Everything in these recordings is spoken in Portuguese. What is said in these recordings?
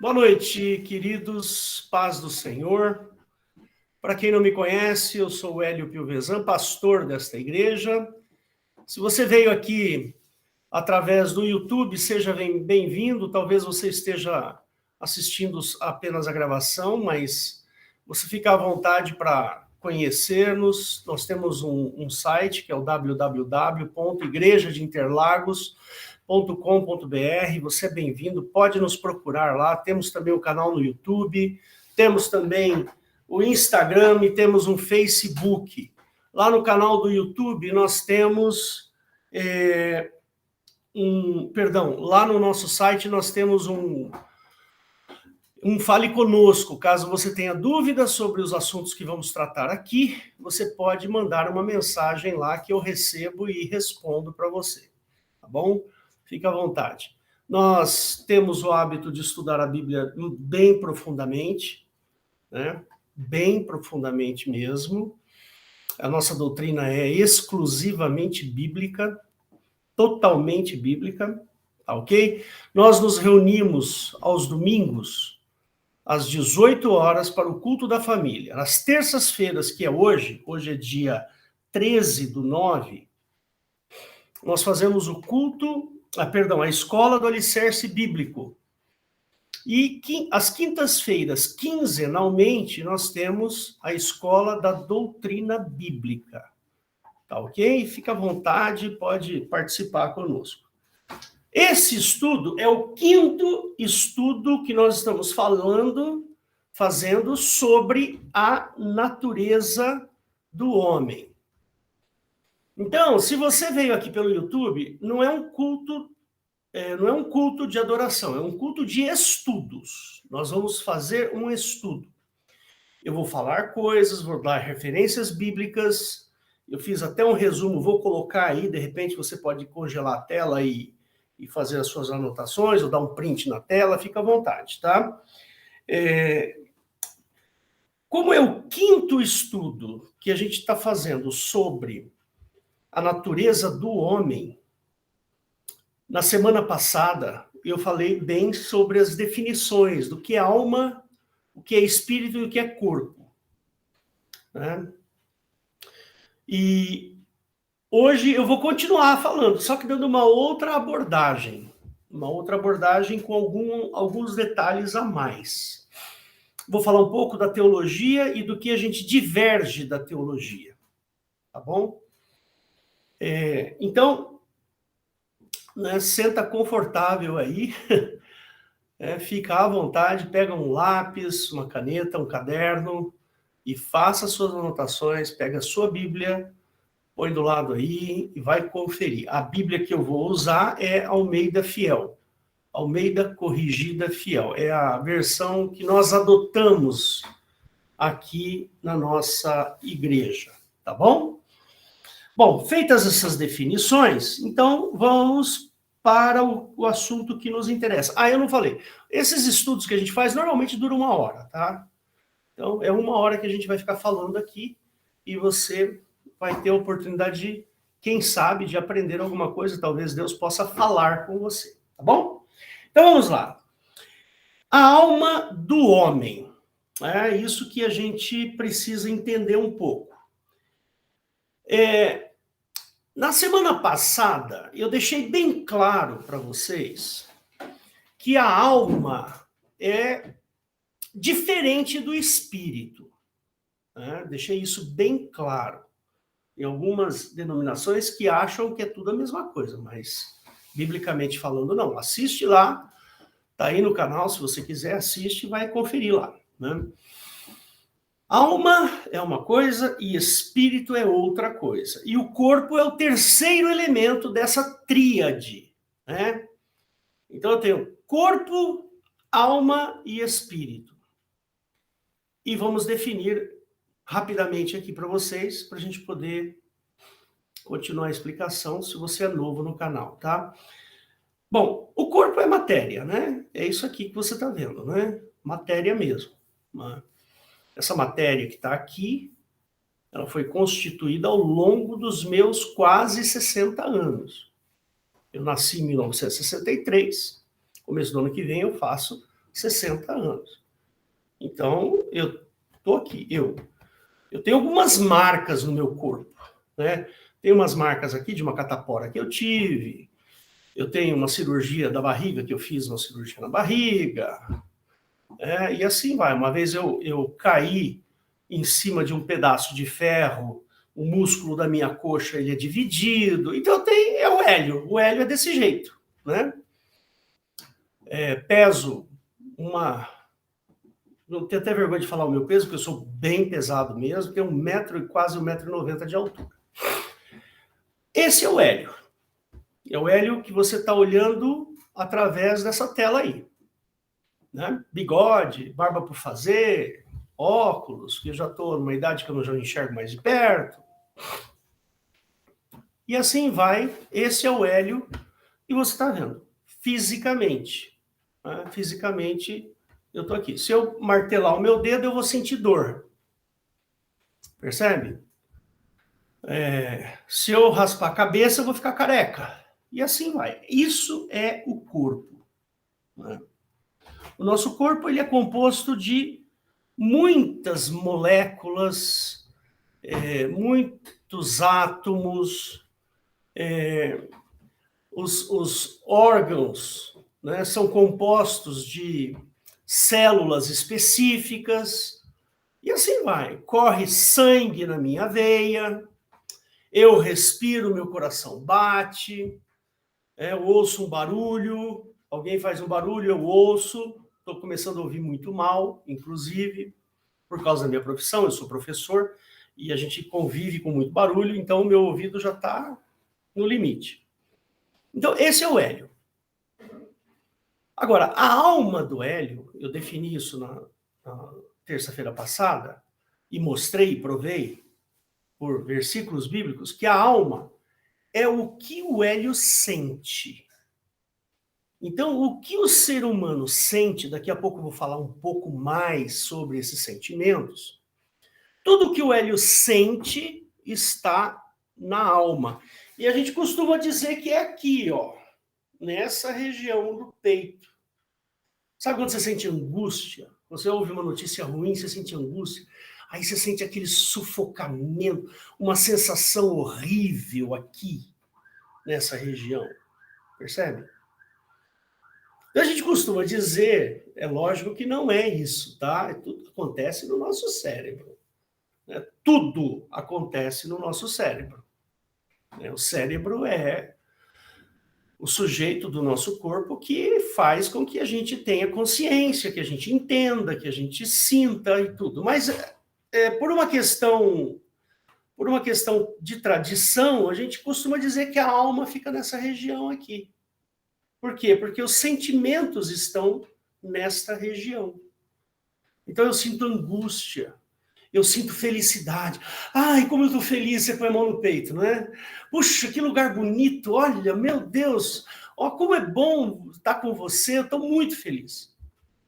Boa noite, queridos, paz do Senhor. Para quem não me conhece, eu sou o Hélio Piovesan, pastor desta igreja. Se você veio aqui através do YouTube, seja bem-vindo. Talvez você esteja assistindo apenas a gravação, mas você fica à vontade para conhecer-nos. Nós temos um site que é o www.igrejadeinterlagos.com.br. Você é bem-vindo, pode nos procurar lá. Temos também o canal no YouTube, temos também o Instagram e temos um Facebook. Lá no canal do YouTube nós temos lá no nosso site nós temos um Fale Conosco. Caso você tenha dúvidas sobre os assuntos que vamos tratar aqui, você pode mandar uma mensagem lá que eu recebo e respondo para você, tá bom? Fique à vontade. Nós temos o hábito de estudar a Bíblia bem profundamente, né? Bem profundamente mesmo. A nossa doutrina é exclusivamente bíblica, totalmente bíblica, tá ok? Nós nos reunimos aos domingos, às 18 horas, para o culto da família. Nas terças-feiras, que é hoje é dia 13/9, nós fazemos o culto, a escola do alicerce bíblico. E às quintas-feiras, quinzenalmente, nós temos a escola da doutrina bíblica. Tá ok? Fica à vontade, pode participar conosco. Esse estudo é o 5º estudo que nós estamos fazendo sobre a natureza do homem. Então, se você veio aqui pelo YouTube, não é um culto de adoração, é um culto de estudos. Nós vamos fazer um estudo. Eu vou falar coisas, vou dar referências bíblicas. Eu fiz até um resumo, vou colocar aí, de repente você pode congelar a tela e fazer as suas anotações, ou dar um print na tela, fica à vontade, tá? Como é o 5º estudo que a gente está fazendo sobre a natureza do homem, na semana passada eu falei bem sobre as definições do que é alma, o que é espírito e o que é corpo, né? E hoje eu vou continuar falando, só que dando uma outra abordagem com alguns detalhes a mais. Vou falar um pouco da teologia e do que a gente diverge da teologia, tá bom? Então, né, senta confortável aí, fica à vontade, pega um lápis, uma caneta, um caderno e faça suas anotações, pega a sua Bíblia, põe do lado aí e vai conferir. A Bíblia que eu vou usar é Almeida Fiel. Almeida Corrigida Fiel. É a versão que nós adotamos aqui na nossa igreja, tá bom? Bom, feitas essas definições, então vamos para o assunto que nos interessa. Eu não falei. Esses estudos que a gente faz normalmente duram 1 hora, tá? Então, é 1 hora que a gente vai ficar falando aqui e você vai ter a oportunidade de, quem sabe, de aprender alguma coisa. Talvez Deus possa falar com você, tá bom? Então, vamos lá. A alma do homem. É isso que a gente precisa entender um pouco. Na semana passada, eu deixei bem claro para vocês que a alma é diferente do espírito, né? Deixei isso bem claro. Tem algumas denominações que acham que é tudo a mesma coisa, mas, biblicamente falando, não. Assiste lá, tá aí no canal, se você quiser, assiste e vai conferir lá, né? Alma é uma coisa e espírito é outra coisa. E o corpo é o 3º elemento dessa tríade, né? Então eu tenho corpo, alma e espírito. E vamos definir rapidamente aqui para vocês, para a gente poder continuar a explicação, se você é novo no canal, tá? Bom, o corpo é matéria, né? É isso aqui que você está vendo, né? Matéria mesmo, né? Essa matéria que está aqui, ela foi constituída ao longo dos meus quase 60 anos. Eu nasci em 1963, começo do ano que vem eu faço 60 anos. Então, eu estou aqui, eu tenho algumas marcas no meu corpo, né? Tem umas marcas aqui de uma catapora que eu tive, eu tenho uma cirurgia da barriga, que eu fiz uma cirurgia na barriga, e assim vai. Uma vez eu caí em cima de um pedaço de ferro, o músculo da minha coxa ele é dividido, então é o hélio é desse jeito, né? Peso não tenho até vergonha de falar o meu peso, porque eu sou bem pesado mesmo, tenho quase 1,90 m de altura. Esse é o hélio. É o hélio que você está olhando através dessa tela aí. Né? Bigode, barba por fazer, óculos, que eu já estou numa idade que eu já não enxergo mais de perto. E assim vai, esse é o hélio que você está vendo, fisicamente. Né? Fisicamente, eu estou aqui. Se eu martelar o meu dedo, eu vou sentir dor. Percebe? Se eu raspar a cabeça, eu vou ficar careca. E assim vai. Isso é o corpo. Né? O nosso corpo ele é composto de muitas moléculas, muitos átomos, os órgãos, né, são compostos de células específicas, e assim vai. Corre sangue na minha veia, eu respiro, meu coração bate, eu ouço um barulho, alguém faz um barulho, eu ouço, estou começando a ouvir muito mal, inclusive, por causa da minha profissão, eu sou professor, e a gente convive com muito barulho, então o meu ouvido já está no limite. Então, esse é o hélio. Agora, a alma do hélio, eu defini isso na terça-feira passada, e mostrei e provei, por versículos bíblicos, que a alma é o que o hélio sente. Então, o que o ser humano sente, daqui a pouco eu vou falar um pouco mais sobre esses sentimentos, tudo que o hélio sente está na alma. E a gente costuma dizer que é aqui, ó, nessa região do peito. Sabe quando você sente angústia? Você ouve uma notícia ruim, você sente angústia. Aí você sente aquele sufocamento, uma sensação horrível aqui, nessa região. Percebe? A gente costuma dizer, é lógico que não é isso, tá? Tudo acontece no nosso cérebro. Né? Tudo acontece no nosso cérebro. Né? O cérebro é o sujeito do nosso corpo que faz com que a gente tenha consciência, que a gente entenda, que a gente sinta e tudo. Mas por uma questão de tradição, a gente costuma dizer que a alma fica nessa região aqui. Por quê? Porque os sentimentos estão nesta região. Então eu sinto angústia, eu sinto felicidade. Ai, como eu estou feliz, você põe a mão no peito, não é? Puxa, que lugar bonito, olha, meu Deus, ó, como é bom estar com você, eu estou muito feliz.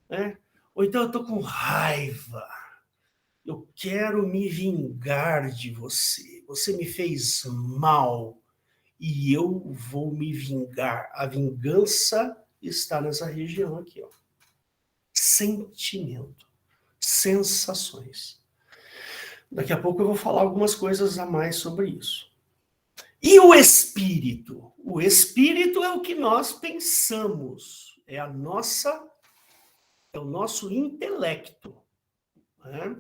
Né? Ou então eu estou com raiva, eu quero me vingar de você, você me fez mal e eu vou me vingar. A vingança está nessa região aqui, ó. Sentimento, sensações. Daqui a pouco eu vou falar algumas coisas a mais sobre isso. E o espírito? O espírito é o que nós pensamos, é o nosso intelecto. Né?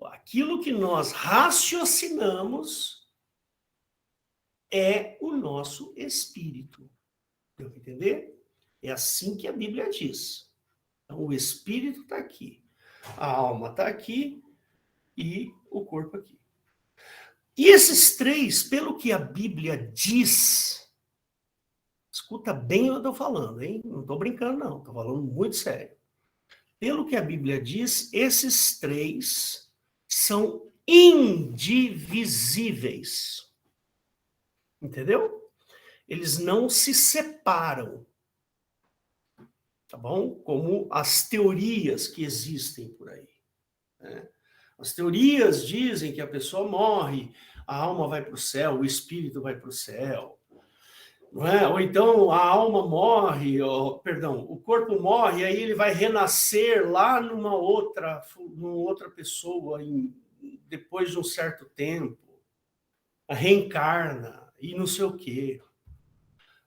Aquilo que nós raciocinamos é o nosso espírito. Deu para entender? É assim que a Bíblia diz. Então, o espírito está aqui, a alma está aqui e o corpo aqui. E esses três, pelo que a Bíblia diz, escuta bem o que eu estou falando, hein? Não estou brincando, não, estou falando muito sério. Pelo que a Bíblia diz, esses três são indivisíveis. Entendeu? Eles não se separam. Tá bom? Como as teorias que existem por aí. Né? As teorias dizem que a pessoa morre, a alma vai para o céu, o espírito vai para o céu. não é? Ou então a alma morre, ou, perdão, o corpo morre, aí ele vai renascer lá numa outra pessoa depois de um certo tempo, reencarna e não sei o quê.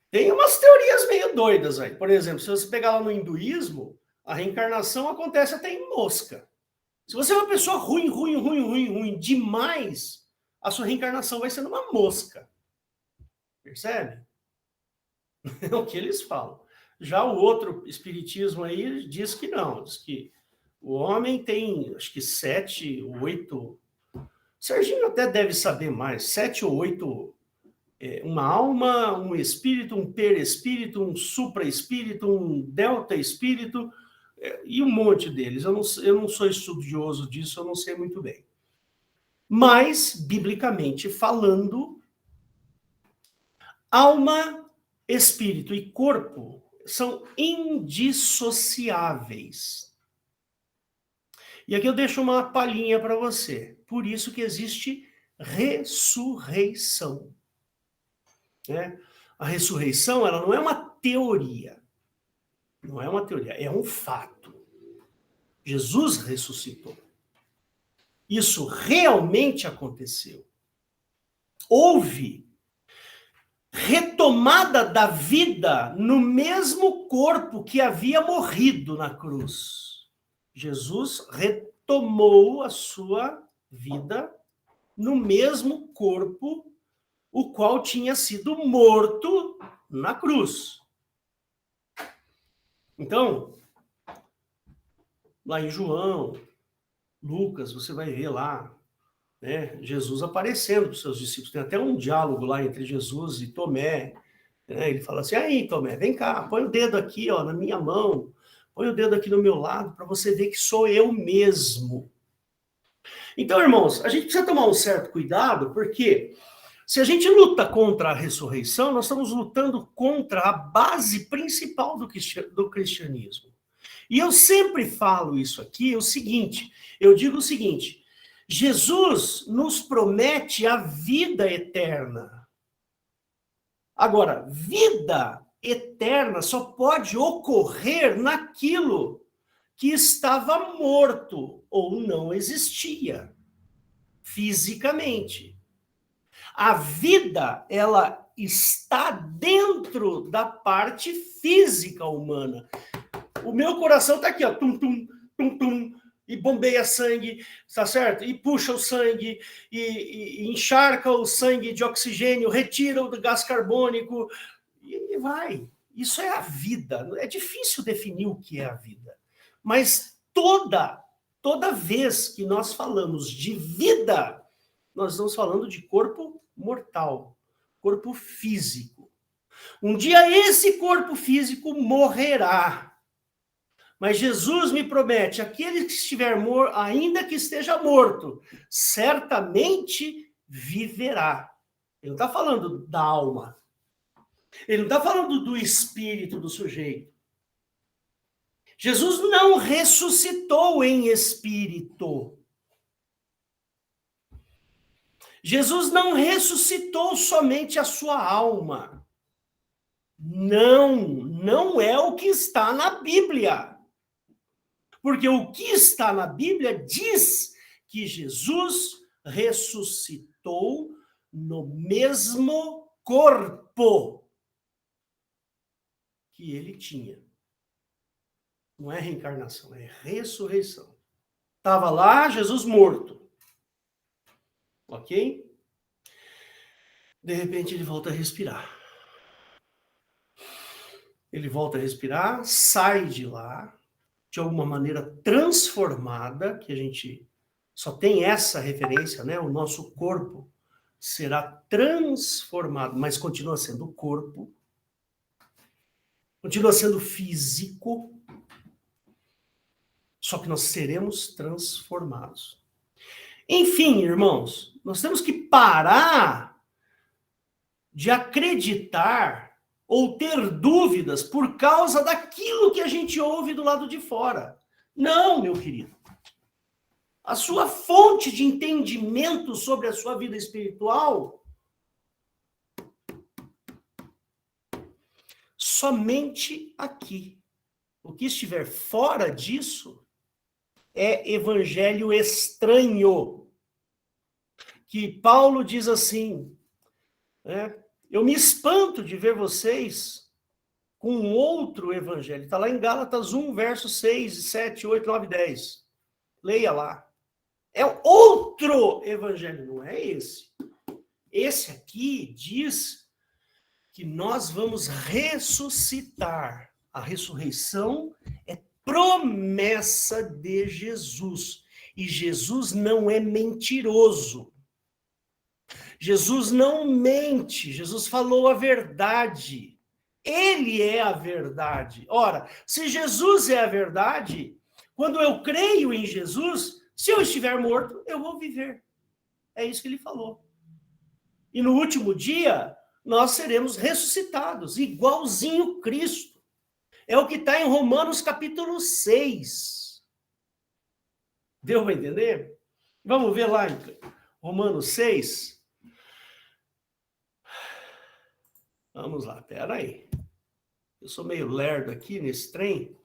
Tem umas teorias meio doidas aí. Por exemplo, se você pegar lá no hinduísmo, a reencarnação acontece até em mosca. Se você é uma pessoa ruim demais, a sua reencarnação vai ser numa mosca. Percebe? É o que eles falam. Já o outro espiritismo aí diz que não, diz que o homem tem, acho que 7, 8. Serginho até deve saber mais, 7 ou 8, uma alma, um espírito, um perespírito, um supraespírito, um delta espírito, e um monte deles. Eu não sou estudioso disso, eu não sei muito bem. Mas, biblicamente falando, alma, espírito e corpo são indissociáveis. E aqui eu deixo uma palhinha para você. Por isso que existe ressurreição. Né? A ressurreição, ela não é uma teoria. Não é uma teoria, é um fato. Jesus ressuscitou. Isso realmente aconteceu. Houve retomada da vida no mesmo corpo que havia morrido na cruz. Jesus retomou a sua vida no mesmo corpo o qual tinha sido morto na cruz. Então, lá em João, Lucas, você vai ver lá, né, Jesus aparecendo para os seus discípulos. Tem até um diálogo lá entre Jesus e Tomé. Né? Ele fala assim, aí, Tomé, vem cá, põe o dedo aqui, ó, na minha mão, põe o dedo aqui no meu lado, para você ver que sou eu mesmo. Então, irmãos, a gente precisa tomar um certo cuidado, porque se a gente luta contra a ressurreição, nós estamos lutando contra a base principal do cristianismo. E eu sempre falo isso aqui, o seguinte, eu digo o seguinte, Jesus nos promete a vida eterna. Agora, vida eterna só pode ocorrer naquilo que estava morto ou não existia fisicamente. A vida, ela está dentro da parte física humana. O meu coração está aqui, ó, tum, tum, tum, tum, e bombeia sangue, tá certo? E puxa o sangue, e encharca o sangue de oxigênio, retira o gás carbônico, e vai. Isso é a vida. É difícil definir o que é a vida. Mas toda vez que nós falamos de vida, nós estamos falando de corpo mortal, corpo físico. Um dia esse corpo físico morrerá. Mas Jesus me promete, aquele que estiver morto, ainda que esteja morto, certamente viverá. Ele não está falando da alma. Ele não está falando do espírito do sujeito. Jesus não ressuscitou em espírito. Jesus não ressuscitou somente a sua alma. Não é o que está na Bíblia. Porque o que está na Bíblia diz que Jesus ressuscitou no mesmo corpo que ele tinha. Não é reencarnação, é ressurreição. Estava lá, Jesus morto. Ok? De repente ele volta a respirar. Ele volta a respirar, sai de lá, de alguma maneira transformada, que a gente só tem essa referência, né? O nosso corpo será transformado, mas continua sendo corpo, continua sendo físico, só que nós seremos transformados. Enfim, irmãos, nós temos que parar de acreditar ou ter dúvidas por causa daquilo que a gente ouve do lado de fora. Não, meu querido. A sua fonte de entendimento sobre a sua vida espiritual somente aqui. O que estiver fora disso é evangelho estranho. Que Paulo diz assim, né? Eu me espanto de ver vocês com outro evangelho. Está lá em Gálatas 1, versos 6, 7, 8, 9, 10. Leia lá. É outro evangelho, não é esse. Esse aqui diz que nós vamos ressuscitar. A ressurreição é promessa de Jesus. E Jesus não é mentiroso. Jesus não mente. Jesus falou a verdade. Ele é a verdade. Ora, se Jesus é a verdade, quando eu creio em Jesus, se eu estiver morto, eu vou viver. É isso que ele falou. E no último dia, nós seremos ressuscitados, igualzinho Cristo. É o que está em Romanos capítulo 6. Deu para entender? Vamos ver lá em Romanos 6. Vamos lá, peraí. Eu sou meio lerdo aqui nesse trem.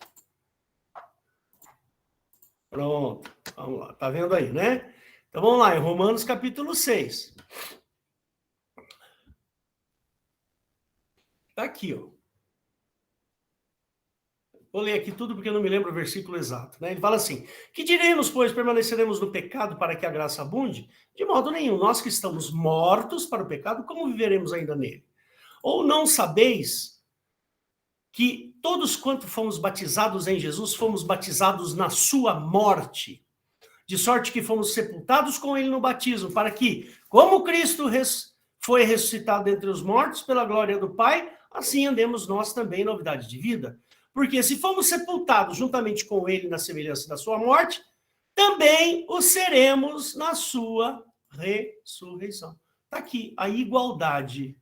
Pronto, vamos lá. Tá vendo aí, né? Então vamos lá, em Romanos capítulo 6. Tá aqui, ó. Vou ler aqui tudo porque eu não me lembro o versículo exato, né? Ele fala assim: que diremos, pois, permaneceremos no pecado para que a graça abunde? De modo nenhum. Nós que estamos mortos para o pecado, como viveremos ainda nele? Ou não sabeis que todos quanto fomos batizados em Jesus, fomos batizados na sua morte? De sorte que fomos sepultados com ele no batismo, para que, como Cristo foi ressuscitado dentre os mortos pela glória do Pai, assim andemos nós também em novidade de vida. Porque se fomos sepultados juntamente com ele na semelhança da sua morte, também o seremos na sua ressurreição. Está aqui a igualdade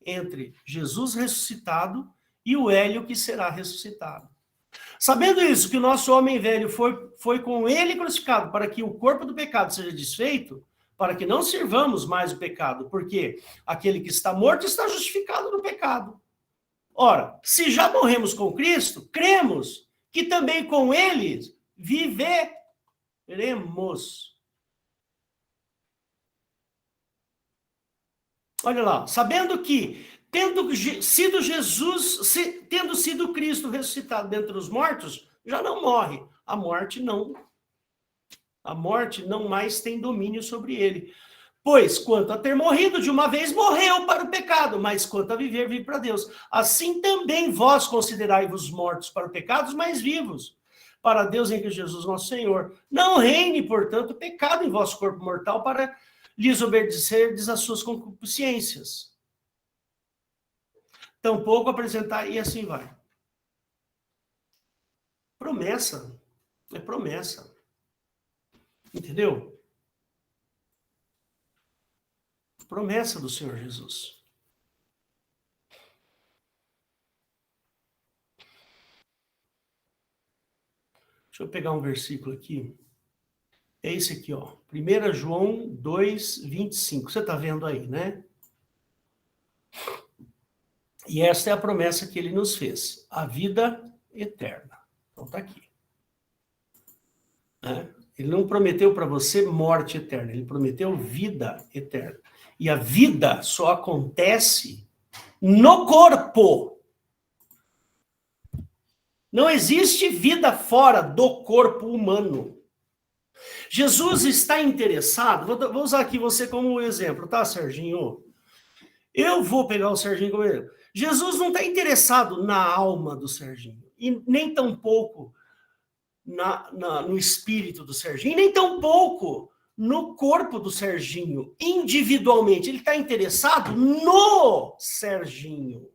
entre Jesus ressuscitado e o Hélio que será ressuscitado. Sabendo isso, que o nosso homem velho foi com ele crucificado para que o corpo do pecado seja desfeito, para que não sirvamos mais o pecado, porque aquele que está morto está justificado no pecado. Ora, se já morremos com Cristo, cremos que também com ele viveremos. Olha lá, sabendo que, tendo sido Cristo ressuscitado dentre os mortos, já não morre. A morte não mais tem domínio sobre ele. Pois, quanto a ter morrido de uma vez, morreu para o pecado, mas quanto a viver, vive para Deus. Assim também vós considerai-vos mortos para o pecado, mas vivos para Deus em Cristo Jesus nosso Senhor. Não reine, portanto, o pecado em vosso corpo mortal para lhes obedecerdes às suas concupiscências. Tampouco apresentar, e assim vai. Promessa. É promessa. Entendeu? Promessa do Senhor Jesus. Deixa eu pegar um versículo aqui. É esse aqui, ó. 1 João 2, 25. Você está vendo aí, né? E esta é a promessa que ele nos fez. A vida eterna. Então está aqui. Né? Ele não prometeu para você morte eterna. Ele prometeu vida eterna. E a vida só acontece no corpo. Não existe vida fora do corpo humano. Jesus está interessado, vou usar aqui você como exemplo, tá, Serginho? Eu vou pegar o Serginho como exemplo. Jesus não está interessado na alma do Serginho, e nem tampouco no espírito do Serginho, nem tampouco no corpo do Serginho, individualmente. Ele está interessado no Serginho.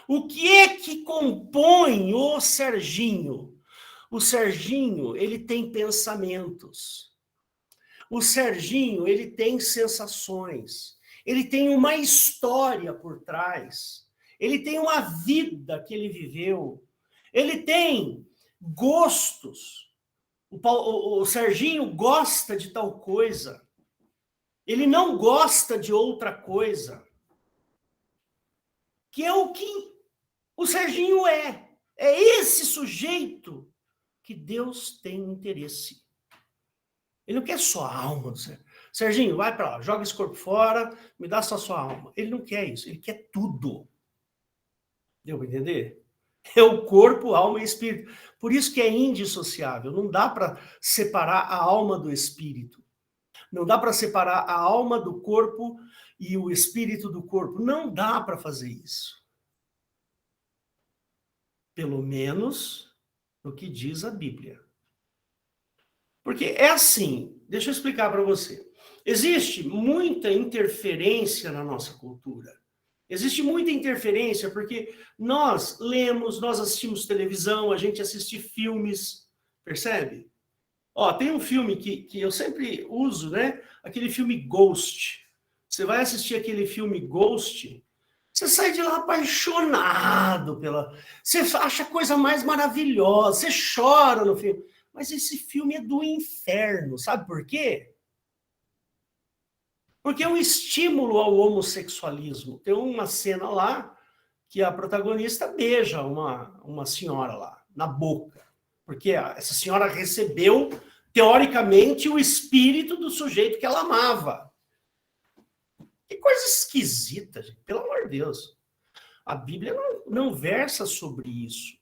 O que é que compõe o Serginho? O Serginho, ele tem pensamentos. O Serginho, ele tem sensações. Ele tem uma história por trás. Ele tem uma vida que ele viveu. Ele tem gostos. O Serginho gosta de tal coisa. Ele não gosta de outra coisa. que é o que o Serginho é. É esse sujeito que Deus tem interesse. Ele não quer só a alma do Serginho. Serginho, vai para lá, joga esse corpo fora, me dá só a sua alma. Ele não quer isso, ele quer tudo. Deu para entender? É o corpo, alma e espírito. Por isso que é indissociável. Não dá para separar a alma do espírito. Não dá para separar a alma do corpo e o espírito do corpo. Não dá para fazer isso. Pelo menos no que diz a Bíblia. Porque é assim, deixa eu explicar para você. Existe muita interferência na nossa cultura. Existe muita interferência porque nós lemos, nós assistimos televisão, a gente assiste filmes, percebe? Ó, tem um filme que eu sempre uso, né? Aquele filme Ghost. Você vai assistir aquele filme Ghost, você sai de lá apaixonado pela... Você acha a coisa mais maravilhosa, você chora no filme. Mas esse filme é do inferno, sabe por quê? Porque é um estímulo ao homossexualismo. Tem uma cena lá que a protagonista beija uma senhora lá, na boca. Porque essa senhora recebeu, teoricamente, o espírito do sujeito que ela amava. Que coisa esquisita, gente. Pelo amor de Deus. A Bíblia não versa sobre isso.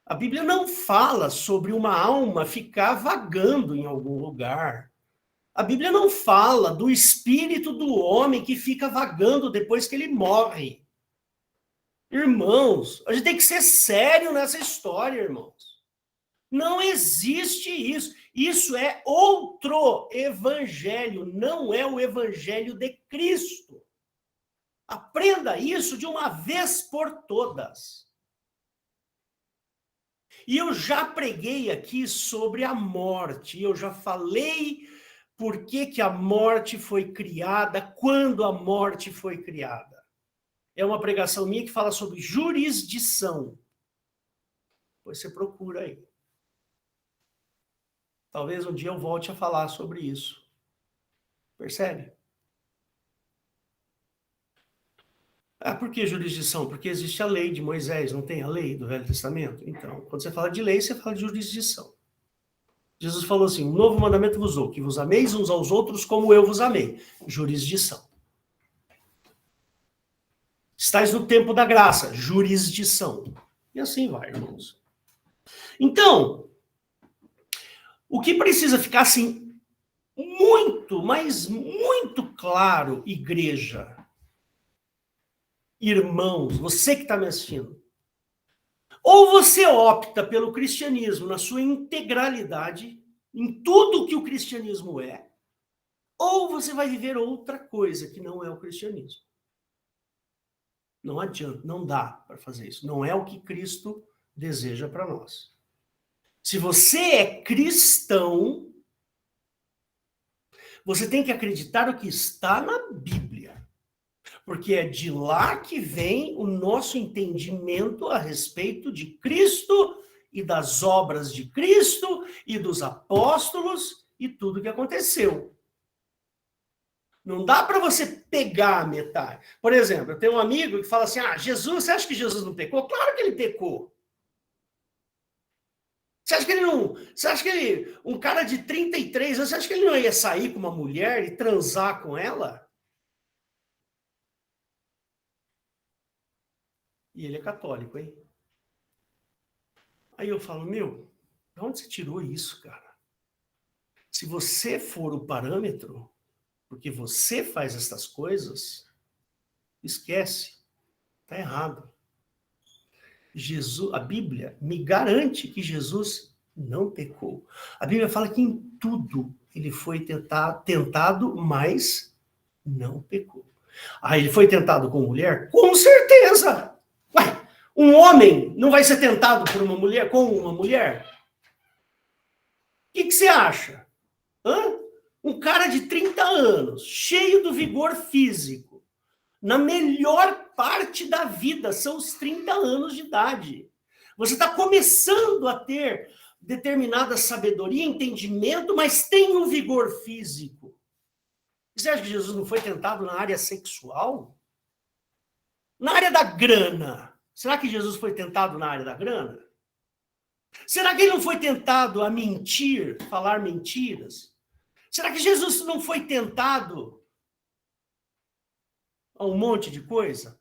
A Bíblia não fala sobre uma alma ficar vagando em algum lugar. A Bíblia não fala do espírito do homem que fica vagando depois que ele morre. Irmãos, a gente tem que ser sério nessa história, irmãos. Não existe isso. Isso é outro evangelho, não é o evangelho de Cristo. Aprenda isso de uma vez por todas. E eu já preguei aqui sobre a morte, eu já falei por que a morte foi criada, quando a morte foi criada. É uma pregação minha que fala sobre jurisdição. Depois você procura aí. Talvez um dia eu volte a falar sobre isso. Percebe? Por que jurisdição? Porque existe a lei de Moisés, não tem a lei do Velho Testamento? Então, quando você fala de lei, você fala de jurisdição. Jesus falou assim, um novo mandamento vos dou, que vos ameis uns aos outros como eu vos amei. Jurisdição. Estais no tempo da graça. Jurisdição. E assim vai, irmãos. Então, o que precisa ficar assim, muito, mas muito claro, igreja, irmãos, você que está me assistindo, ou você opta pelo cristianismo na sua integralidade, em tudo que o cristianismo é, ou você vai viver outra coisa que não é o cristianismo. Não adianta, não dá para fazer isso. Não é o que Cristo deseja para nós. Se você é cristão, você tem que acreditar no que está na Bíblia. Porque é de lá que vem o nosso entendimento a respeito de Cristo e das obras de Cristo e dos apóstolos e tudo que aconteceu. Não dá para você pegar a metade. Por exemplo, eu tenho um amigo que fala assim, Jesus, você acha que Jesus não pecou? Claro que ele pecou. Você acha que ele não... Você acha que ele... Um cara de 33 anos, você acha que ele não ia sair com uma mulher e transar com ela? E ele é católico, hein? Aí eu falo, meu, de onde você tirou isso, cara? Se você for o parâmetro, porque você faz essas coisas, esquece, tá errado. Jesus, a Bíblia me garante que Jesus não pecou. A Bíblia fala que em tudo ele foi tentado, mas não pecou. Ele foi tentado com mulher? Com certeza! Ué, um homem não vai ser tentado por uma mulher, com uma mulher? O que você acha? Um cara de 30 anos, cheio do vigor físico, na melhor parte da vida, são os 30 anos de idade. Você está começando a ter determinada sabedoria, entendimento, mas tem um vigor físico. Você acha que Jesus não foi tentado na área sexual? Na área da grana, será que Jesus foi tentado na área da grana? Será que ele não foi tentado a mentir, falar mentiras? Será que Jesus não foi tentado a um monte de coisa?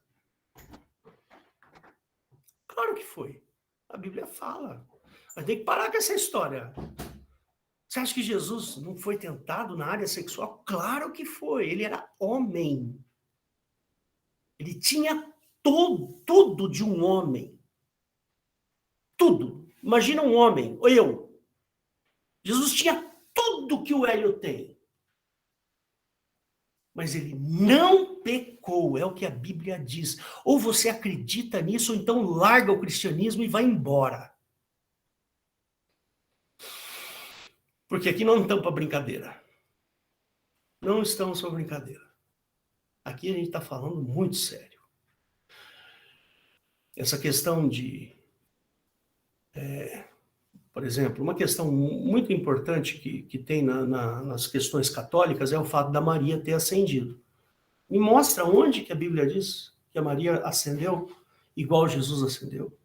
Claro que foi. A Bíblia fala. Mas tem que parar com essa história. Você acha que Jesus não foi tentado na área sexual? Claro que foi. Ele era homem. Ele tinha tudo de um homem. Tudo. Imagina um homem, ou eu. Jesus tinha tudo que o Hélio tem. Mas ele não pecou, é o que a Bíblia diz. Ou você acredita nisso, ou então larga o cristianismo e vai embora. Porque aqui não estamos para brincadeira. Não estamos para brincadeira. Aqui a gente está falando muito sério. Essa questão de... por exemplo, uma questão muito importante que tem nas questões católicas é o fato da Maria ter ascendido. Me mostra onde que a Bíblia diz que a Maria ascendeu igual Jesus ascendeu.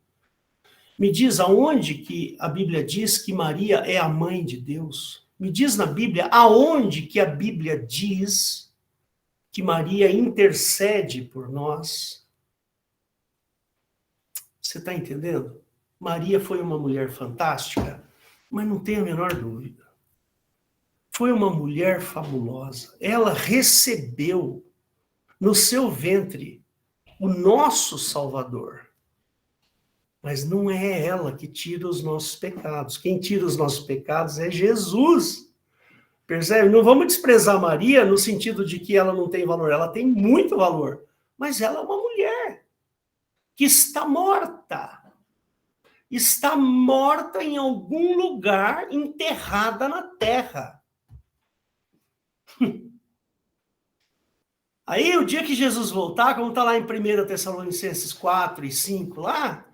Me diz aonde que a Bíblia diz que Maria é a mãe de Deus. Me diz na Bíblia aonde que a Bíblia diz que Maria intercede por nós. Você está entendendo? Maria foi uma mulher fantástica, mas não tenho a menor dúvida. Foi uma mulher fabulosa. Ela recebeu no seu ventre o nosso Salvador. Mas não é ela que tira os nossos pecados. Quem tira os nossos pecados é Jesus. Percebe? Não vamos desprezar Maria no sentido de que ela não tem valor. Ela tem muito valor. Mas ela é uma mulher que está morta. Está morta em algum lugar, enterrada na terra. Aí, o dia que Jesus voltar, como está lá em 1 Tessalonicenses 4 e 5, lá,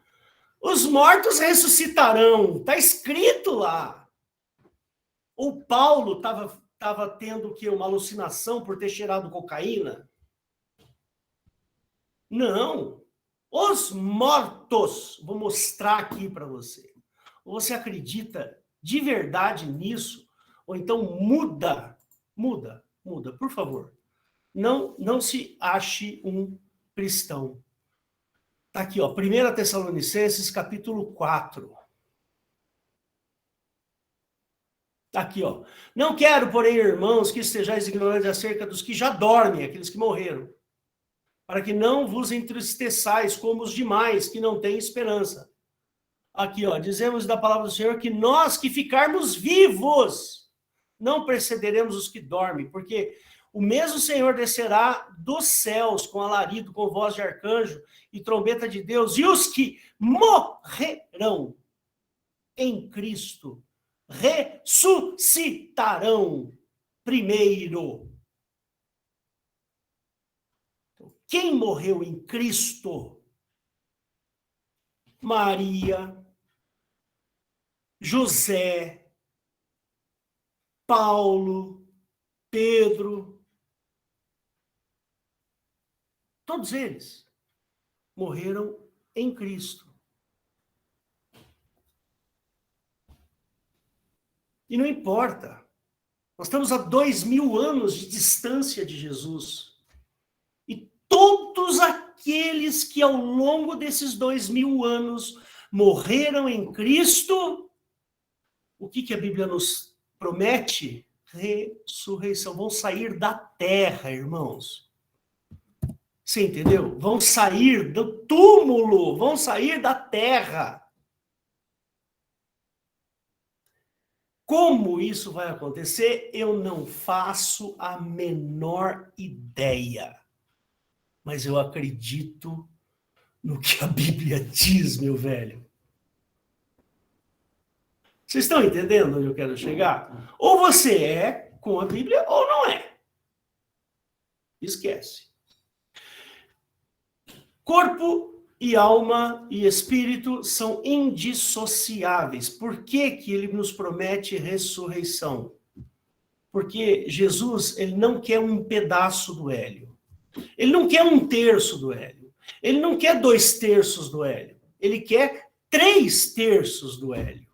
os mortos ressuscitarão. Está escrito lá. O Paulo estava tendo o quê? Uma alucinação por ter cheirado cocaína? Não. Os mortos. Vou mostrar aqui para você. Ou você acredita de verdade nisso? Ou então muda, por favor. Não se ache um cristão. Está aqui, ó, 1 Tessalonicenses, capítulo 4. Está aqui, ó. Não quero, porém, irmãos, que estejais ignorantes acerca dos que já dormem, aqueles que morreram, para que não vos entristeçais como os demais, que não têm esperança. Aqui, ó, dizemos da palavra do Senhor que nós que ficarmos vivos, não precederemos os que dormem, porque o mesmo Senhor descerá dos céus com alarido, com voz de arcanjo e trombeta de Deus, e os que morrerão em Cristo ressuscitarão primeiro. Quem morreu em Cristo? Maria, José, Paulo, Pedro, todos eles morreram em Cristo. E não importa. Nós estamos a 2000 anos de distância de Jesus. E todos aqueles que ao longo desses 2000 anos morreram em Cristo, o que a Bíblia nos promete? Ressurreição. Vão sair da terra, irmãos. Você entendeu? Vão sair do túmulo, vão sair da terra. Como isso vai acontecer, eu não faço a menor ideia. Mas eu acredito no que a Bíblia diz, meu velho. Vocês estão entendendo onde eu quero chegar? Ou você é com a Bíblia ou não é. Esquece. Corpo e alma e espírito são indissociáveis. Por que ele nos promete ressurreição? Porque Jesus, ele não quer um pedaço do Hélio. Ele não quer um terço do Hélio. Ele não quer 2/3 do hélio. Ele quer 3/3 do hélio.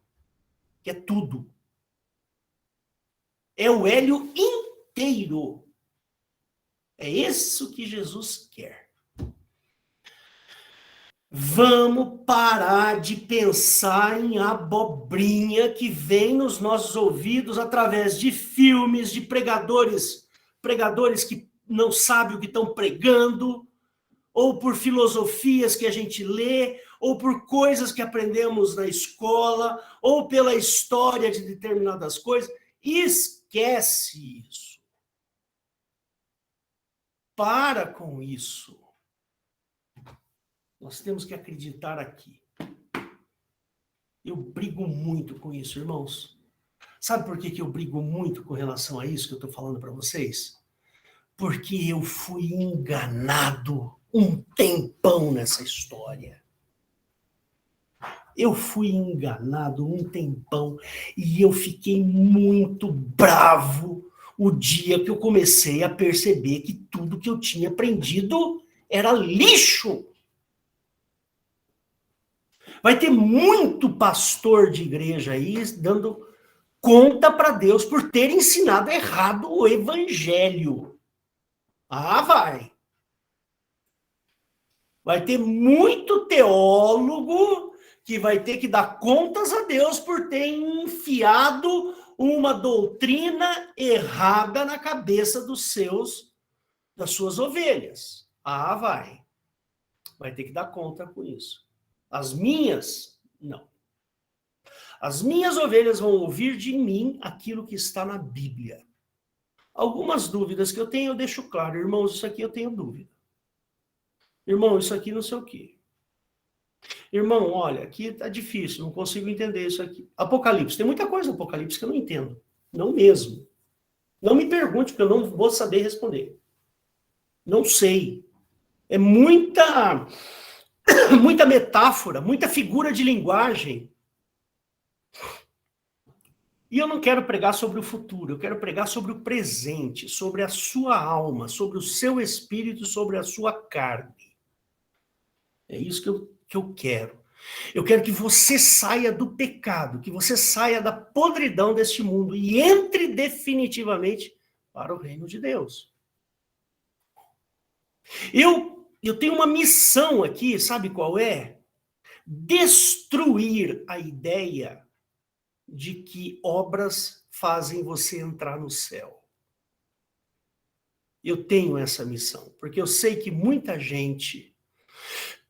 Que é tudo. É o hélio inteiro. É isso que Jesus quer. Vamos parar de pensar em abobrinha que vem nos nossos ouvidos através de filmes, de pregadores que não sabem o que estão pregando, ou por filosofias que a gente lê, ou por coisas que aprendemos na escola, ou pela história de determinadas coisas. Esquece isso. Para com isso. Nós temos que acreditar aqui. Eu brigo muito com isso, irmãos. Sabe por que eu brigo muito com relação a isso que eu estou falando para vocês? Porque eu fui enganado um tempão nessa história. Eu fui enganado um tempão e eu fiquei muito bravo o dia que eu comecei a perceber que tudo que eu tinha aprendido era lixo. Vai ter muito pastor de igreja aí dando conta para Deus por ter ensinado errado o evangelho. Ah, vai. Vai ter muito teólogo que vai ter que dar contas a Deus por ter enfiado uma doutrina errada na cabeça das suas ovelhas. Ah, vai. Vai ter que dar conta com isso. As minhas, não. As minhas ovelhas vão ouvir de mim aquilo que está na Bíblia. Algumas dúvidas que eu tenho, eu deixo claro. Irmãos, isso aqui eu tenho dúvida. Irmão, isso aqui não sei o quê. Irmão, olha, aqui tá difícil, não consigo entender isso aqui. Apocalipse, tem muita coisa no Apocalipse que eu não entendo. Não mesmo. Não me pergunte, porque eu não vou saber responder. Não sei. É muita metáfora, muita figura de linguagem. E eu não quero pregar sobre o futuro, eu quero pregar sobre o presente, sobre a sua alma, sobre o seu espírito, sobre a sua carne. É isso que eu quero. Eu quero que você saia do pecado, que você saia da podridão deste mundo e entre definitivamente para o reino de Deus. Eu tenho uma missão aqui, sabe qual é? Destruir a ideia de que obras fazem você entrar no céu. Eu tenho essa missão, porque eu sei que muita gente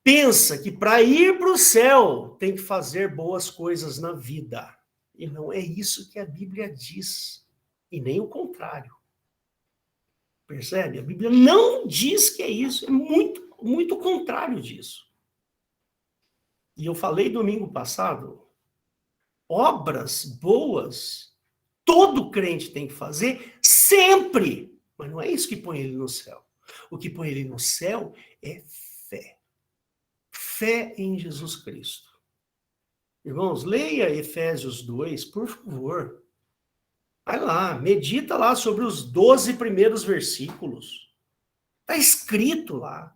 pensa que para ir para o céu tem que fazer boas coisas na vida. E não é isso que a Bíblia diz. E nem o contrário. Percebe? A Bíblia não diz que é isso. É muito, muito contrário disso. E eu falei domingo passado, obras boas, todo crente tem que fazer sempre. Mas não é isso que põe ele no céu. O que põe ele no céu é fé. Fé em Jesus Cristo. Irmãos, leia Efésios 2, por favor. Vai lá, medita lá sobre os 12 primeiros versículos. Está escrito lá.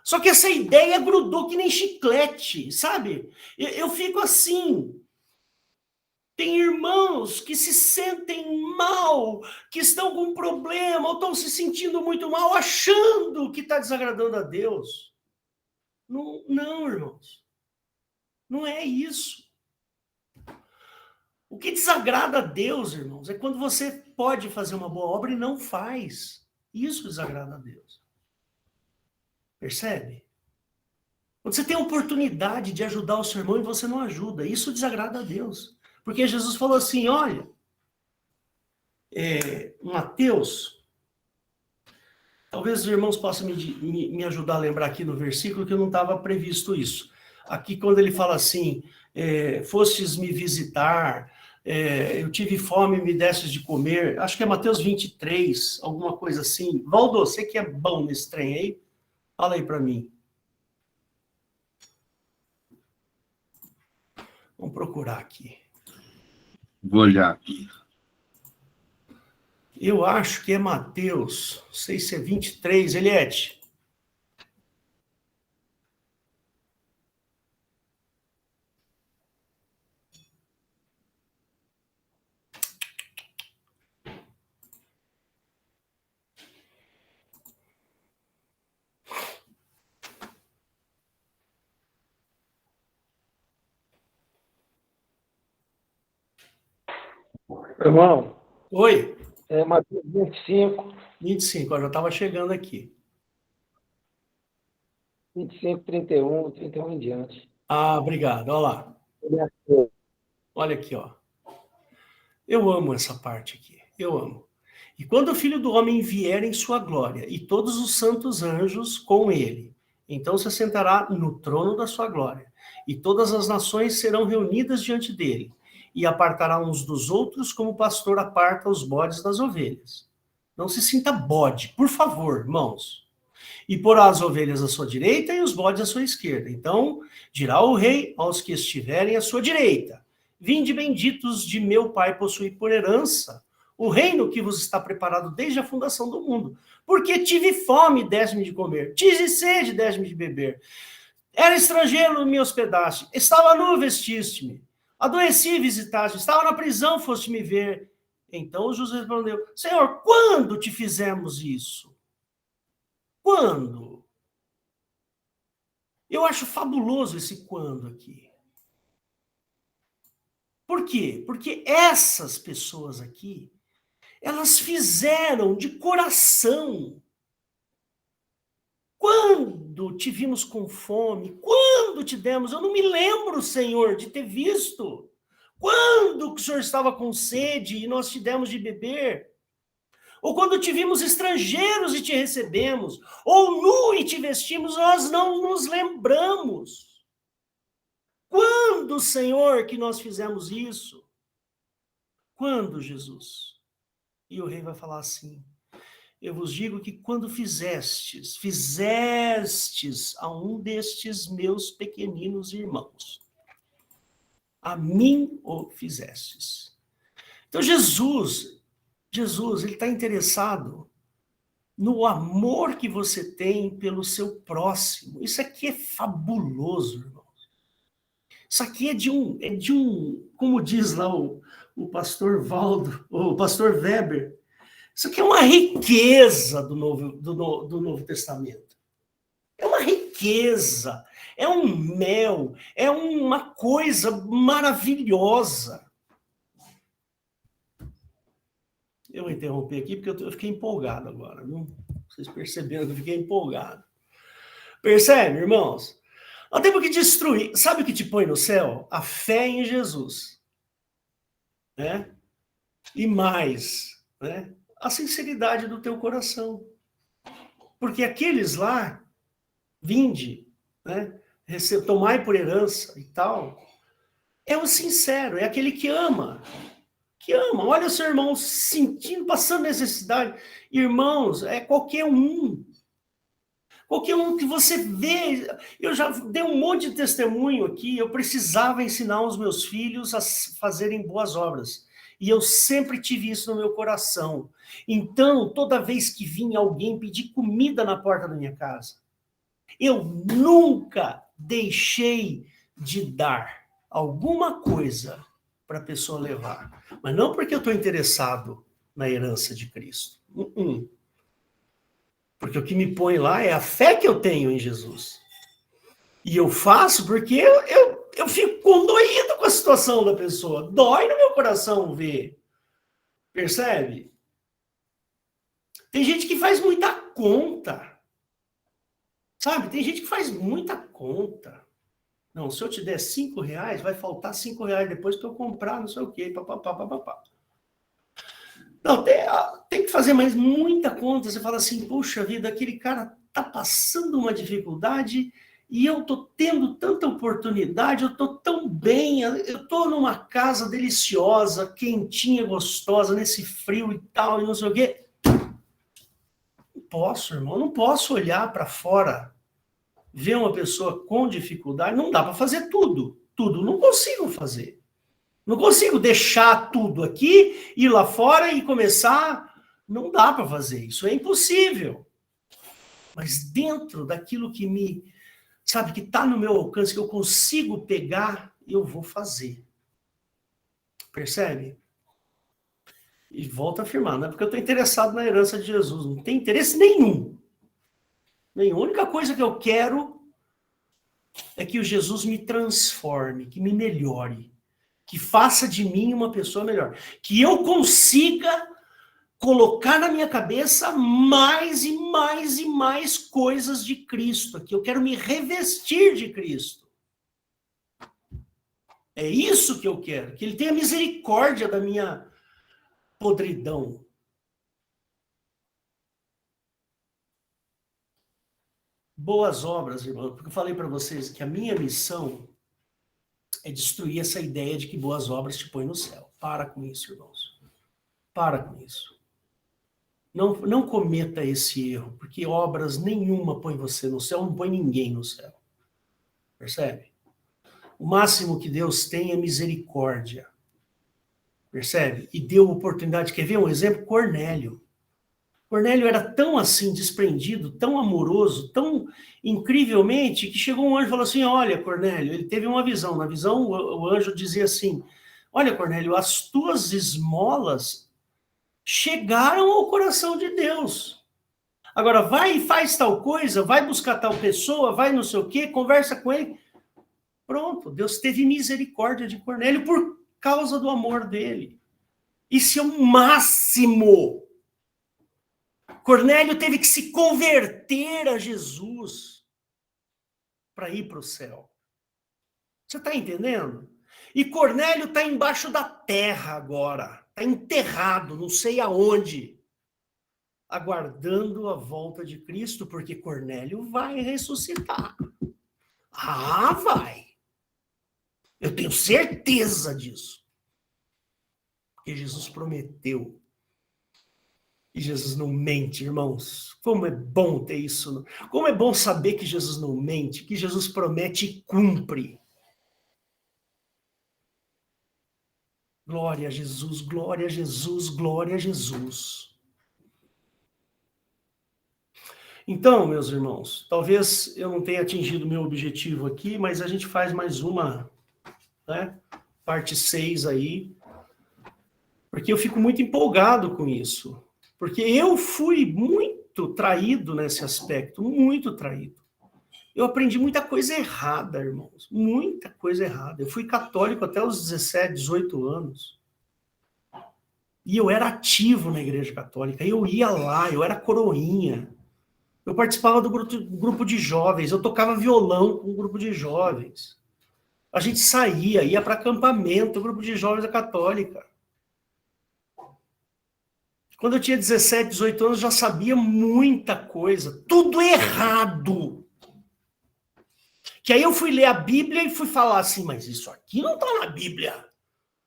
Só que essa ideia grudou que nem chiclete, sabe? Eu fico assim. Tem irmãos que se sentem mal, que estão com problema, ou estão se sentindo muito mal, achando que está desagradando a Deus. Não, não, irmãos. Não é isso. O que desagrada a Deus, irmãos, é quando você pode fazer uma boa obra e não faz. Isso desagrada a Deus. Percebe? Quando você tem a oportunidade de ajudar o seu irmão e você não ajuda, isso desagrada a Deus. Porque Jesus falou assim, olha, Mateus, talvez os irmãos possam me ajudar a lembrar aqui no versículo que eu não estava previsto isso. Aqui quando ele fala assim, fostes me visitar, eu tive fome e me destes de comer, acho que é Mateus 23, alguma coisa assim. Valdo, você que é bom nesse trem aí, fala aí para mim. Vamos procurar aqui. Vou olhar aqui. Eu acho que é Mateus, não sei se é 23, Eliette. Irmão, Oi. Mateus 25, 25, eu já estava chegando aqui. 25, 31, 31 em diante. Ah, obrigado. Olha lá. Olha aqui, ó. Eu amo essa parte aqui. Eu amo. E quando o Filho do Homem vier em sua glória, e todos os santos anjos com ele, então se assentará no trono da sua glória, e todas as nações serão reunidas diante dele, e apartará uns dos outros como o pastor aparta os bodes das ovelhas. Não se sinta bode, por favor, irmãos. E porá as ovelhas à sua direita e os bodes à sua esquerda. Então dirá o rei aos que estiverem à sua direita: vinde benditos de meu Pai, possuir por herança o reino que vos está preparado desde a fundação do mundo. Porque tive fome, deste-me de comer. Tive sede, deste-me de beber. Era estrangeiro, me hospedaste. Estava nu, vestiste-me. Adoeci, visitaste. Estava na prisão, foste me ver. Então José respondeu: Senhor, quando te fizemos isso? Quando? Eu acho fabuloso esse quando aqui. Por quê? Porque essas pessoas aqui, elas fizeram de coração. Quando te vimos com fome? Quando te demos? Eu não me lembro, Senhor, de ter visto. Quando que o Senhor estava com sede e nós te demos de beber? Ou quando te vimos estrangeiros e te recebemos? Ou nu e te vestimos, nós não nos lembramos. Quando, Senhor, que nós fizemos isso? Quando, Jesus? E o rei vai falar assim: eu vos digo que quando fizestes a um destes meus pequeninos irmãos, a mim o fizestes. Então Jesus, ele está interessado no amor que você tem pelo seu próximo. Isso aqui é fabuloso, irmão. Isso aqui é de um, como diz lá o pastor Valdo, o pastor Weber, isso aqui é uma riqueza do Novo Testamento. É uma riqueza, é um mel, é uma coisa maravilhosa. Eu vou interromper aqui porque eu fiquei empolgado agora, viu? Vocês perceberam que eu fiquei empolgado. Percebe, irmãos? Nós temos que destruir. Sabe o que te põe no céu? A fé em Jesus. Né? E mais, né? A sinceridade do teu coração. Porque aqueles lá, vinde, né? Tomai por herança e tal, é o sincero, é aquele que ama. Que ama. Olha o seu irmão sentindo, passando necessidade. Irmãos, é qualquer um. Qualquer um que você vê. Eu já dei um monte de testemunho aqui. Eu precisava ensinar os meus filhos a fazerem boas obras. E eu sempre tive isso no meu coração. Então, toda vez que vinha alguém pedir comida na porta da minha casa, eu nunca deixei de dar alguma coisa para a pessoa levar. Mas não porque eu estou interessado na herança de Cristo. Porque o que me põe lá é a fé que eu tenho em Jesus. E eu faço porque eu fico condoído com a situação da pessoa. Dói no meu coração ver. Percebe? Tem gente que faz muita conta. Sabe? Tem gente que faz muita conta. Não, se eu te der R$5, vai faltar R$5 depois para eu comprar não sei o quê. Papapá. Não, tem que fazer mais muita conta. Você fala assim, puxa vida, aquele cara tá passando uma dificuldade e eu tô tendo tanta oportunidade, eu tô tão bem, eu tô numa casa deliciosa, quentinha, gostosa, nesse frio e tal, e não sei o quê. Não posso, irmão, não posso olhar para fora, ver uma pessoa com dificuldade, não dá para fazer tudo. Tudo não consigo fazer. Não consigo deixar tudo aqui, ir lá fora e começar. Não dá para fazer isso, é impossível. Mas dentro daquilo que sabe, que está no meu alcance, que eu consigo pegar, eu vou fazer. Percebe? E volto a afirmar, não é porque eu estou interessado na herança de Jesus, não tem interesse nenhum. A única coisa que eu quero é que o Jesus me transforme, que me melhore. que faça de mim uma pessoa melhor. Que eu consiga colocar na minha cabeça mais e mais e mais coisas de Cristo. Que eu quero me revestir de Cristo. É isso que eu quero. Que ele tenha misericórdia da minha podridão. Boas obras, irmão. Porque eu falei para vocês que a minha missão é destruir essa ideia de que boas obras te põem no céu. Para com isso, irmãos. Para com isso. Não cometa esse erro, porque obras nenhuma põe você no céu, não põe ninguém no céu. Percebe? O máximo que Deus tem é misericórdia. Percebe? E deu oportunidade. Quer ver um exemplo? Cornélio. Cornélio era tão assim, desprendido, tão amoroso, tão incrivelmente, que chegou um anjo e falou assim, olha, Cornélio, ele teve uma visão. Na visão, o anjo dizia assim, olha, Cornélio, as tuas esmolas chegaram ao coração de Deus. Agora, vai e faz tal coisa, vai buscar tal pessoa, vai não sei o quê, conversa com ele. Pronto, Deus teve misericórdia de Cornélio por causa do amor dele. Isso é o máximo. Cornélio teve que se converter a Jesus para ir para o céu. Você está entendendo? E Cornélio está embaixo da terra agora. Está enterrado, não sei aonde. Aguardando a volta de Cristo, porque Cornélio vai ressuscitar. Ah, vai. Eu tenho certeza disso. Porque Jesus prometeu. E Jesus não mente, irmãos. Como é bom ter isso. Como é bom saber que Jesus não mente, que Jesus promete e cumpre. Glória a Jesus, glória a Jesus, glória a Jesus. Então, meus irmãos, talvez eu não tenha atingido o meu objetivo aqui, mas a gente faz mais uma, né, parte 6 aí, porque eu fico muito empolgado com isso. Porque eu fui muito traído nesse aspecto, muito traído. Eu aprendi muita coisa errada, irmãos, muita coisa errada. Eu fui católico até os 17, 18 anos. E eu era ativo na igreja católica, eu ia lá, eu era coroinha. Eu participava do grupo de jovens, eu tocava violão com um grupo de jovens. A gente saía, ia para acampamento, grupo de jovens da católica. Quando eu tinha 17, 18 anos, já sabia muita coisa, tudo errado. Que aí eu fui ler a Bíblia e fui falar assim, mas isso aqui não está na Bíblia.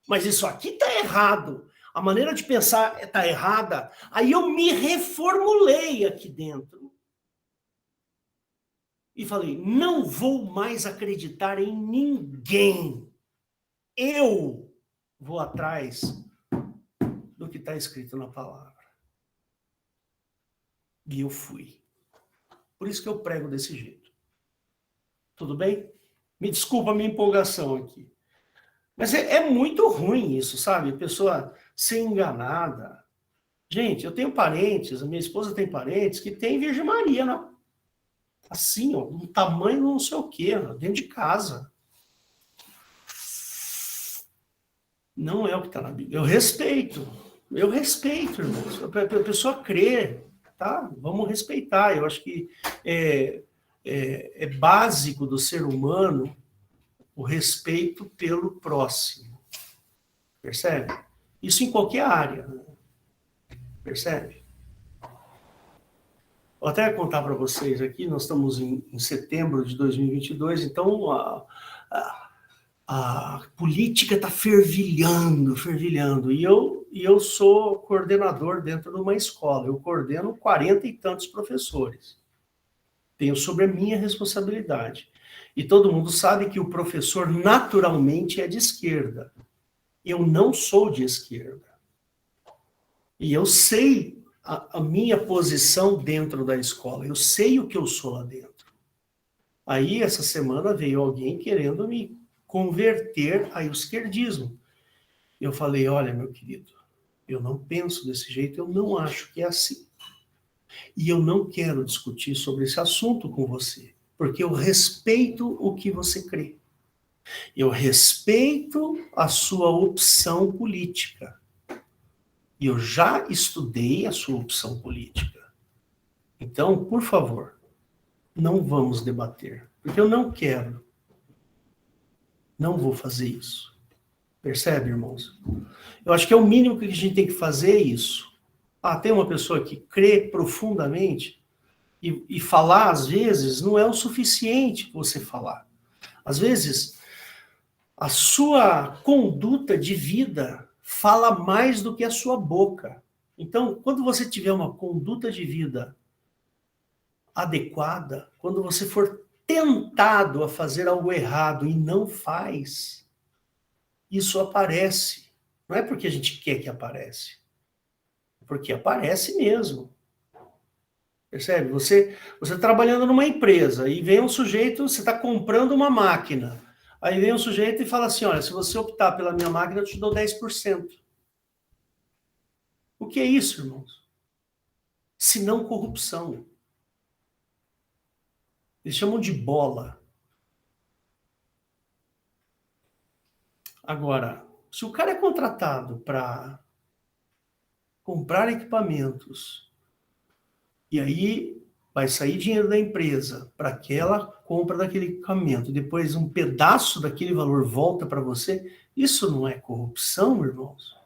Mas isso aqui está errado. A maneira de pensar está errada. Aí eu me reformulei aqui dentro. E falei, não vou mais acreditar em ninguém. Eu vou atrás do que está escrito na palavra. E eu fui. Por isso que eu prego desse jeito. Tudo bem? Me desculpa a minha empolgação aqui. Mas é muito ruim isso, sabe? A pessoa ser enganada. Gente, eu tenho parentes, a minha esposa tem parentes que tem Virgem Maria, assim, ó, um tamanho não sei o quê, dentro de casa. Não é o que está na Bíblia. Eu respeito, irmãos. A pessoa crê, tá? Vamos respeitar. Eu acho que é básico do ser humano o respeito pelo próximo. Percebe? Isso em qualquer área. Percebe? Vou até contar para vocês aqui, nós estamos em setembro de 2022, então a política está fervilhando, e eu sou coordenador dentro de uma escola, eu coordeno 40 e tantos professores. Tenho sobre a minha responsabilidade. E todo mundo sabe que o professor naturalmente é de esquerda. Eu não sou de esquerda. E eu sei a minha posição dentro da escola. Eu sei o que eu sou lá dentro. Aí, essa semana, veio alguém querendo me converter ao esquerdismo. Eu falei, olha, meu querido, eu não penso desse jeito, eu não acho que é assim. E eu não quero discutir sobre esse assunto com você, porque eu respeito o que você crê. Eu respeito a sua opção política. E eu já estudei a sua opção política. Então, por favor, não vamos debater. Porque eu não quero. Não vou fazer isso. Percebe, irmãos? Eu acho que é o mínimo que a gente tem que fazer é isso. Tem uma pessoa que crê profundamente e falar, às vezes, não é o suficiente você falar. Às vezes, a sua conduta de vida fala mais do que a sua boca. Então, quando você tiver uma conduta de vida adequada, quando você for tentado a fazer algo errado e não faz, isso aparece. Não é porque a gente quer que aparece. É porque aparece mesmo. Percebe? Você trabalhando numa empresa e vem um sujeito, você está comprando uma máquina. Aí vem um sujeito e fala assim, olha, se você optar pela minha máquina, eu te dou 10%. O que é isso, irmãos? Se não corrupção. Eles chamam de bola. Agora, se o cara é contratado para comprar equipamentos, e aí vai sair dinheiro da empresa para aquela compra daquele equipamento, depois um pedaço daquele valor volta para você, isso não é corrupção, irmãos?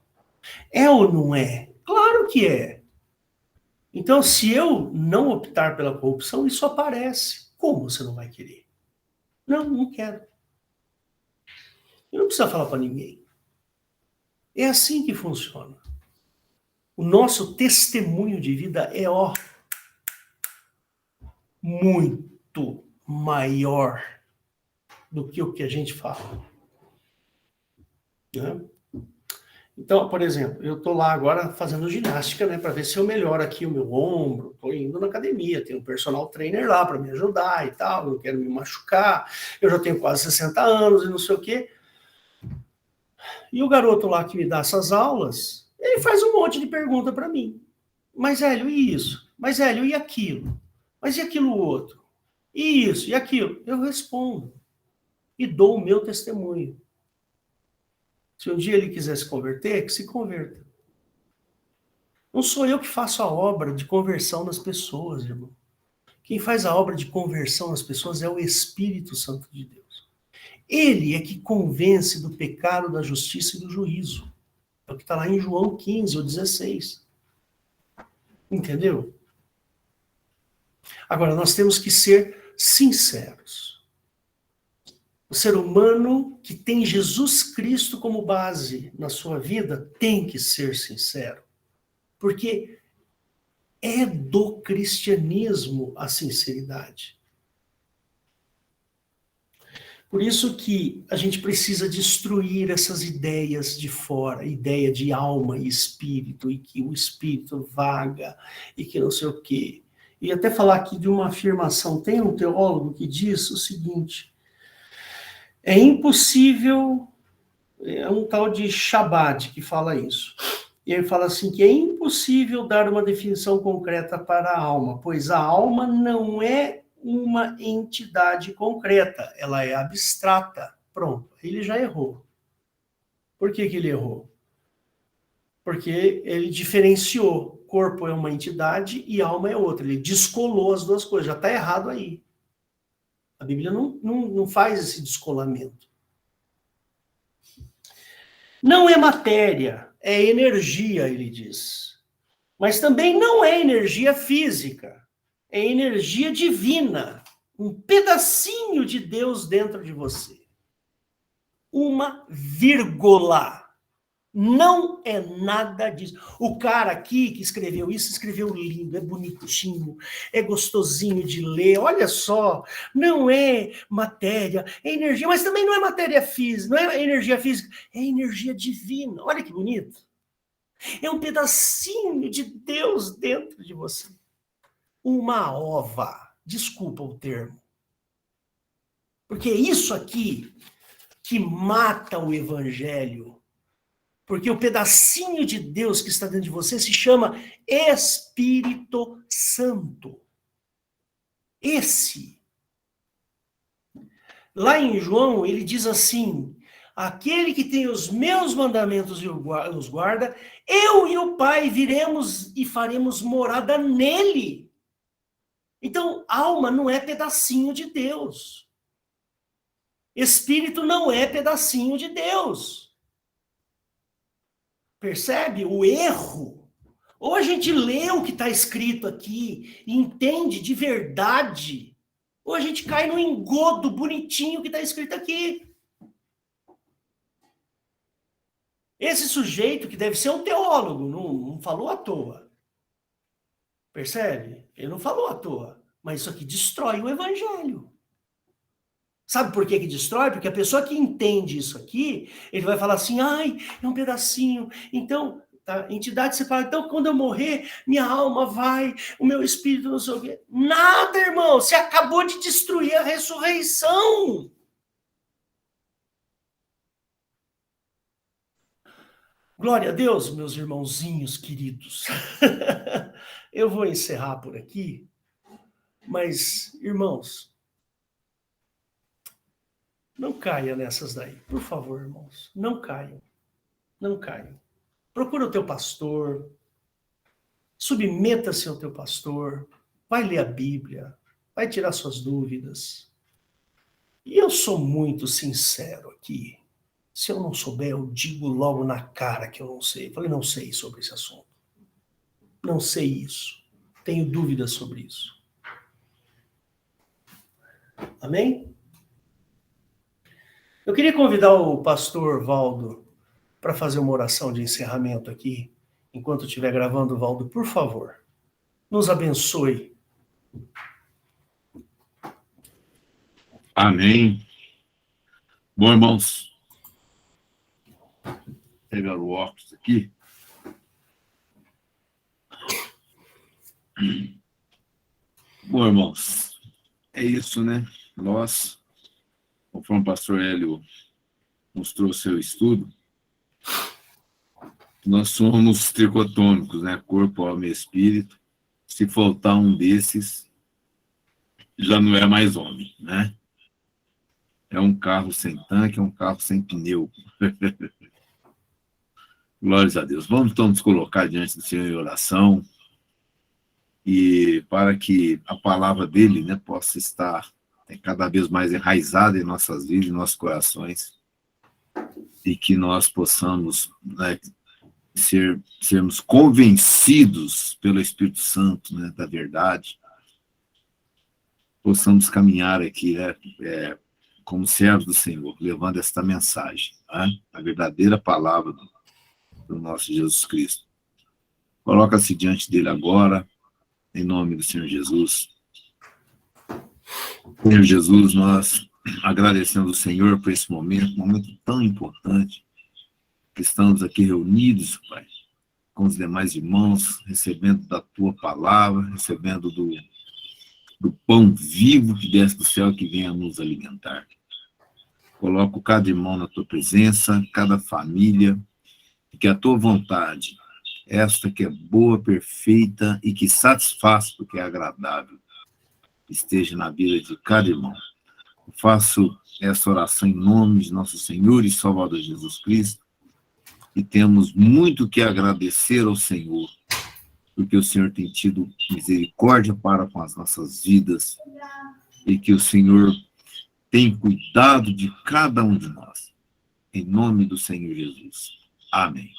É ou não é? Claro que é. Então, se eu não optar pela corrupção, isso aparece. Como você não vai querer? Não quero. Eu não preciso falar para ninguém. É assim que funciona. O nosso testemunho de vida é, muito maior do que o que a gente fala. Né? Então, por exemplo, eu estou lá agora fazendo ginástica, né, para ver se eu melhoro aqui o meu ombro. Estou indo na academia, tenho um personal trainer lá para me ajudar e tal, não quero me machucar. Eu já tenho quase 60 anos e não sei o quê. E o garoto lá que me dá essas aulas, ele faz um monte de pergunta para mim. Mas, Hélio, e isso? Mas, Hélio, e aquilo? Mas e aquilo outro? E isso, e aquilo? Eu respondo. E dou o meu testemunho. Se um dia ele quiser se converter, que se converta. Não sou eu que faço a obra de conversão nas pessoas, irmão. Quem faz a obra de conversão nas pessoas é o Espírito Santo de Deus. Ele é que convence do pecado, da justiça e do juízo. É o que está lá em João 15 ou 16. Entendeu? Agora, nós temos que ser sinceros. O ser humano que tem Jesus Cristo como base na sua vida tem que ser sincero. Porque é do cristianismo a sinceridade. Por isso que a gente precisa destruir essas ideias de fora, ideia de alma e espírito, e que o espírito vaga, e que não sei o quê. E até falar aqui de uma afirmação, tem um teólogo que diz o seguinte, é impossível, é um tal de Chabad que fala isso, e ele fala assim, que é impossível dar uma definição concreta para a alma, pois a alma não é uma entidade concreta, ela é abstrata. Pronto, ele já errou. Por que ele errou? Porque ele diferenciou, corpo é uma entidade e alma é outra, ele descolou as duas coisas, já está errado aí. A Bíblia não faz esse descolamento. Não é matéria, é energia, ele diz. Mas também não é energia física. É energia divina. Um pedacinho de Deus dentro de você. Uma vírgula. Não é nada disso. O cara aqui que escreveu isso, escreveu lindo, é bonitinho, é gostosinho de ler. Olha só, não é matéria, é energia, mas também não é matéria física, não é energia física, é energia divina. Olha que bonito. É um pedacinho de Deus dentro de você. Uma ova. Desculpa o termo. Porque é isso aqui que mata o evangelho. Porque o pedacinho de Deus que está dentro de você se chama Espírito Santo. Esse Lá em João, ele diz assim: aquele que tem os meus mandamentos e os guarda, eu e o Pai viremos e faremos morada nele. Então, alma não é pedacinho de Deus. Espírito não é pedacinho de Deus. Percebe o erro? Ou a gente lê o que está escrito aqui e entende de verdade, ou a gente cai no engodo bonitinho que está escrito aqui. Esse sujeito, que deve ser um teólogo, não falou à toa. Percebe? Ele não falou à toa. Mas isso aqui destrói o evangelho. Sabe por que destrói? Porque a pessoa que entende isso aqui, ele vai falar assim, ai, é um pedacinho. Então, tá, entidade separada. Então, quando eu morrer, minha alma vai, o meu espírito não sei o quê. Nada, irmão. Você acabou de destruir a ressurreição. Glória a Deus, meus irmãozinhos queridos. Eu vou encerrar por aqui, mas, irmãos, não caia nessas daí. Por favor, irmãos, não caiam. Não caiam. Procura o teu pastor, submeta-se ao teu pastor, vai ler a Bíblia, vai tirar suas dúvidas. E eu sou muito sincero aqui. Se eu não souber, eu digo logo na cara que eu não sei. Eu falei, não sei sobre esse assunto. Não sei isso. Tenho dúvidas sobre isso. Amém? Eu queria convidar o pastor Valdo para fazer uma oração de encerramento aqui, enquanto eu estiver gravando. Valdo, por favor, nos abençoe. Amém. Bom, irmãos, pegar o óculos aqui. Bom, irmãos, é isso, né? Nós, conforme o pastor Hélio mostrou seu estudo, nós somos tricotômicos, né? Corpo, alma e espírito. Se faltar um desses, já não é mais homem, né? É um carro sem tanque, é um carro sem pneu. Glórias a Deus. Vamos então nos colocar diante do Senhor em oração, e para que a palavra dele, né, possa estar cada vez mais enraizada em nossas vidas, em nossos corações, e que nós possamos, né, sermos convencidos pelo Espírito Santo, né, da verdade, possamos caminhar aqui, né, como servos do Senhor, levando esta mensagem, né, a verdadeira palavra do nosso Jesus Cristo. Coloca-se diante dele agora, em nome do Senhor Jesus. Senhor Jesus, nós agradecemos ao Senhor por esse momento tão importante, que estamos aqui reunidos, Pai, com os demais irmãos, recebendo da Tua palavra, recebendo do pão vivo que desce do céu, que venha nos alimentar. Coloco cada irmão na Tua presença, cada família, e que a Tua vontade, esta que é boa, perfeita e que satisfaz porque é agradável, esteja na vida de cada irmão. Eu faço essa oração em nome de nosso Senhor e Salvador Jesus Cristo, e temos muito que agradecer ao Senhor, porque o Senhor tem tido misericórdia para com as nossas vidas, e que o Senhor tem cuidado de cada um de nós. Em nome do Senhor Jesus. Amém.